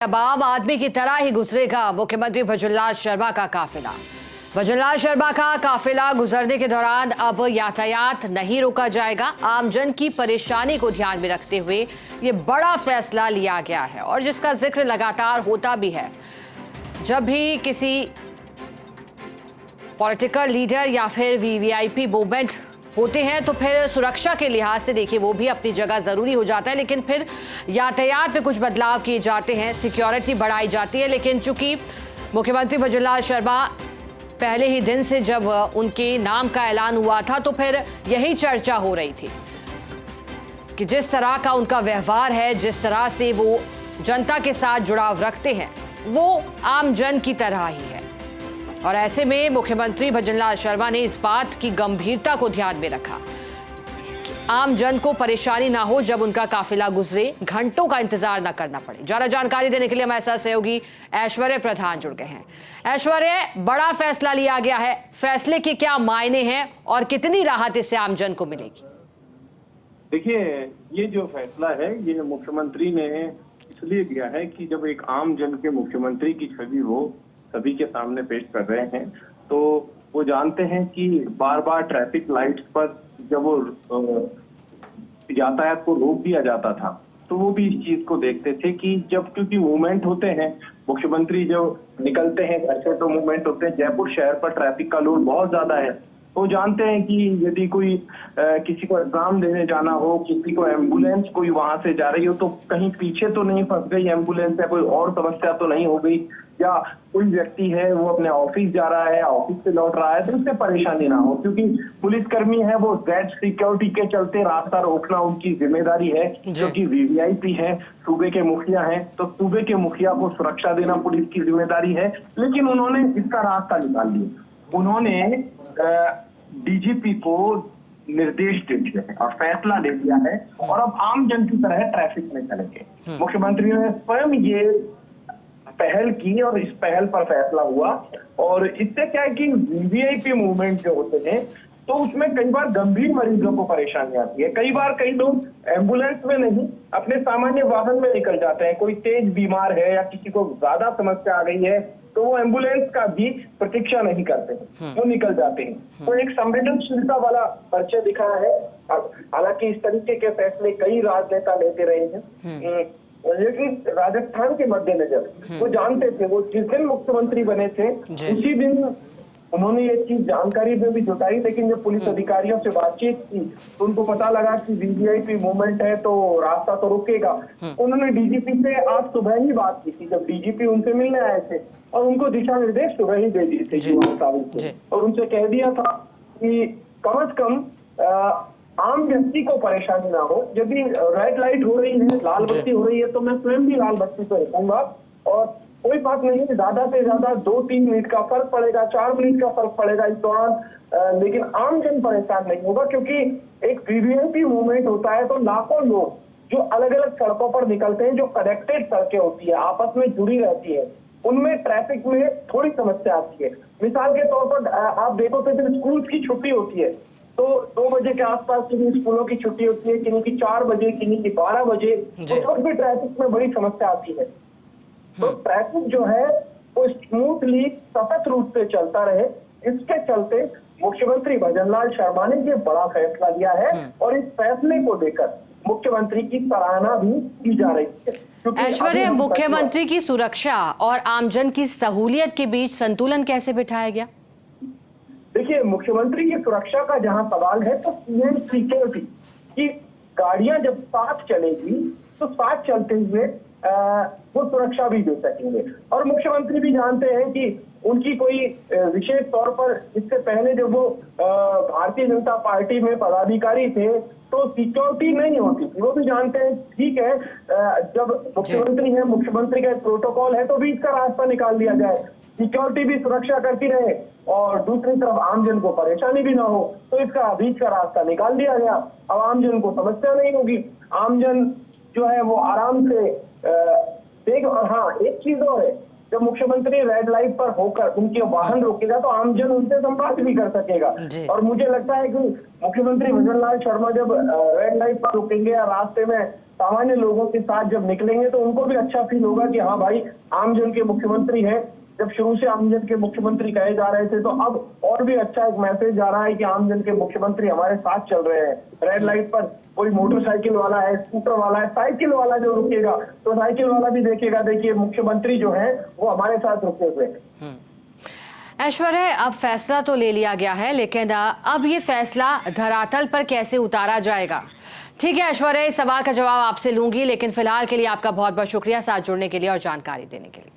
अब आम आदमी की तरह ही गुजरेगा मुख्यमंत्री भजनलाल शर्मा का काफिला। भजनलाल शर्मा का काफिला गुजरने के दौरान अब यातायात नहीं रोका जाएगा। आमजन की परेशानी को ध्यान में रखते हुए ये बड़ा फैसला लिया गया है और जिसका जिक्र लगातार होता भी है। जब भी किसी पॉलिटिकल लीडर या फिर वीवीआईपी मूवमेंट होते हैं तो फिर सुरक्षा के लिहाज से देखिए वो भी अपनी जगह जरूरी हो जाता है, लेकिन फिर यातायात में कुछ बदलाव किए जाते हैं, सिक्योरिटी बढ़ाई जाती है। लेकिन चूंकि मुख्यमंत्री भजनलाल शर्मा पहले ही दिन से जब उनके नाम का ऐलान हुआ था तो फिर यही चर्चा हो रही थी कि जिस तरह का उनका व्यवहार है, जिस तरह से वो जनता के साथ जुड़ाव रखते हैं, वो आम जन की तरह ही है। और ऐसे में मुख्यमंत्री भजनलाल शर्मा ने इस बात की गंभीरता को ध्यान में रखा कि आम जन को परेशानी ना हो जब उनका काफिला गुजरे, घंटों का इंतजार ना करना पड़े। ज्यादा जानकारी देने के लिए हमारे साथ सहयोगी ऐश्वर्य प्रधान जुड़ गए हैं। ऐश्वर्य, बड़ा फैसला लिया गया है, फैसले के क्या मायने हैं और कितनी राहत इससे आम जन को मिलेगी? देखिए, ये जो फैसला है ये मुख्यमंत्री ने इसलिए दिया है कि जब एक आम जन के मुख्यमंत्री की छवि वो सभी के सामने पेश कर रहे हैं तो वो जानते हैं कि बार बार ट्रैफिक लाइट्स पर जब वो यातायात को रोक दिया जाता था तो वो भी इस चीज को देखते थे कि जब क्योंकि मूवमेंट होते हैं, मुख्यमंत्री जो निकलते हैं घर से तो मूवमेंट होते हैं, जयपुर शहर पर ट्रैफिक का लोड बहुत ज्यादा है। वो जानते हैं कि यदि कोई किसी को एग्जाम देने जाना हो, किसी को एम्बुलेंस कोई वहां से जा रही हो तो कहीं पीछे तो नहीं फंस गई एम्बुलेंस, या कोई और समस्या तो नहीं हो गई, या कोई व्यक्ति है वो अपने ऑफिस जा रहा है, ऑफिस से लौट रहा है तो उससे परेशानी ना हो। क्योंकि पुलिसकर्मी है वो जेड सिक्योरिटी के चलते रास्ता रोकना उनकी जिम्मेदारी है, क्योंकि वीवीआईपी है, सूबे के मुखिया हैं तो सूबे के मुखिया को सुरक्षा देना पुलिस की जिम्मेदारी है। लेकिन उन्होंने इसका रास्ता निकाल लिया, उन्होंने डीजीपी को निर्देश दे दिए हैं और फैसला ले लिया है और अब आम जन की तरह ट्रैफिक में चलेंगे। मुख्यमंत्री ने स्वयं ये पहल की और इस पहल पर फैसला हुआ। और इससे क्या है कि वीवीआईपी मूवमेंट जो होते हैं तो उसमें कई बार गंभीर मरीजों को परेशानी आती है। कई बार कई लोग एम्बुलेंस में नहीं अपने सामान्य वाहन में निकल जाते हैं। कोई तेज बीमार है या किसी को ज्यादा समस्या आ गई है तो वो एम्बुलेंस का भी प्रतीक्षा नहीं करते हैं, वो निकल जाते हैं। तो एक संवेदनशीलता वाला परिचय दिखा है। हालांकि इस तरीके के फैसले कई राजनेता लेते रहे हैं, लेकिन राजस्थान के मद्देनजर वो जानते थे, वो जिस दिन मुख्यमंत्री बने थे उसी दिन उन्होंने ये चीज जानकारी में भी जुटाई। लेकिन जब पुलिस अधिकारियों से बातचीत की तो उनको पता लगा कि वीवीआईपी मूवमेंट है तो रास्ता तो रुकेगा। उन्होंने डीजीपी से आज सुबह ही बात की थी, जब डीजीपी उनसे मिलने आए थे, और उनको दिशा निर्देश सुबह ही दे दिए थे और उनसे कह दिया था कि कम से कम आम व्यक्ति को परेशानी ना हो। यदि रेड लाइट हो रही है, लाल बत्ती हो रही है तो मैं स्वयं भी लाल बत्ती पर रुकूंगा और कोई बात नहीं, ज्यादा से ज्यादा 2-3 मिनट का फर्क पड़ेगा, 4 मिनट का फर्क पड़ेगा इस दौरान, लेकिन आम जन परेशान नहीं होगा। क्योंकि एक वीवीआईपी मूवमेंट होता है तो लाखों लोग जो अलग अलग सड़कों पर निकलते हैं, जो कनेक्टेड सड़कें होती है, आपस में जुड़ी रहती है, उनमें ट्रैफिक में थोड़ी समस्या आती है। मिसाल के तौर पर आप देखो तो जब स्कूल की छुट्टी होती है तो 2 बजे के आसपास किन्हीं स्कूलों की छुट्टी होती है, किन्हीं की 4 बजे, किन्हीं की 12 बजे, उस वक्त भी ट्रैफिक में बड़ी समस्या आती है। तो ट्रैफिक जो है वो स्मूथली सतत रूप से चलता रहे, इसके चलते मुख्यमंत्री भजनलाल शर्मा ने ये बड़ा फैसला लिया है और इस फैसले को लेकर मुख्यमंत्री की सराहना भी की जा रही है। ऐश्वर्य, मुख्यमंत्री की सुरक्षा और आमजन की सहूलियत के बीच संतुलन कैसे बिठाया गया? देखिए, मुख्यमंत्री की सुरक्षा का जहां सवाल है तो सीएम सिक्योरिटी की गाड़ियां जब साथ चलेगी तो साथ चलते हुए वो सुरक्षा भी दे सकेंगे। और मुख्यमंत्री भी जानते हैं कि उनकी कोई विशेष तौर पर इससे पहले जब वो भारतीय जनता पार्टी में पदाधिकारी थे तो सिक्योरिटी नहीं होती थी। वो भी जानते हैं, ठीक है, जब मुख्यमंत्री है, मुख्यमंत्री का प्रोटोकॉल है तो बीच का रास्ता निकाल दिया जाए, सिक्योरिटी भी सुरक्षा करती रहे और दूसरी तरफ आमजन को परेशानी भी ना हो, तो इसका बीच का रास्ता निकाल दिया गया। अब आमजन को समस्या नहीं होगी, आमजन जो है वो आराम से देख। और हाँ, एक चीज और है जब मुख्यमंत्री रेड लाइट पर होकर उनके वाहन रोकेगा तो आमजन उनसे संपर्क भी कर सकेगा। और मुझे लगता है कि मुख्यमंत्री भजन लाल शर्मा जब रेड लाइट पर रुकेंगे या रास्ते में सामान्य लोगों के साथ जब निकलेंगे तो उनको भी अच्छा फील होगा कि हाँ भाई, आमजन के मुख्यमंत्री हैं। जब शुरू से आमजन के मुख्यमंत्री कहे जा रहे थे तो अब और भी अच्छा एक मैसेज जा रहा है कि आमजन के मुख्यमंत्री हमारे साथ चल रहे हैं। रेड लाइट पर कोई मोटरसाइकिल वाला है, स्कूटर वाला है, साइकिल वाला जो रुकेगा तो साइकिल वाला भी देखेगा, देखिए मुख्यमंत्री जो है वो हमारे साथ रुके हुए हैं। ऐश्वर्य, अब फैसला तो ले लिया गया है, लेकिन अब ये फैसला धरातल पर कैसे उतारा जाएगा? ठीक है ऐश्वर्य, इस सवाल का जवाब आपसे लूंगी, लेकिन फिलहाल के लिए आपका बहुत बहुत शुक्रिया साथ जुड़ने के लिए और जानकारी देने के लिए।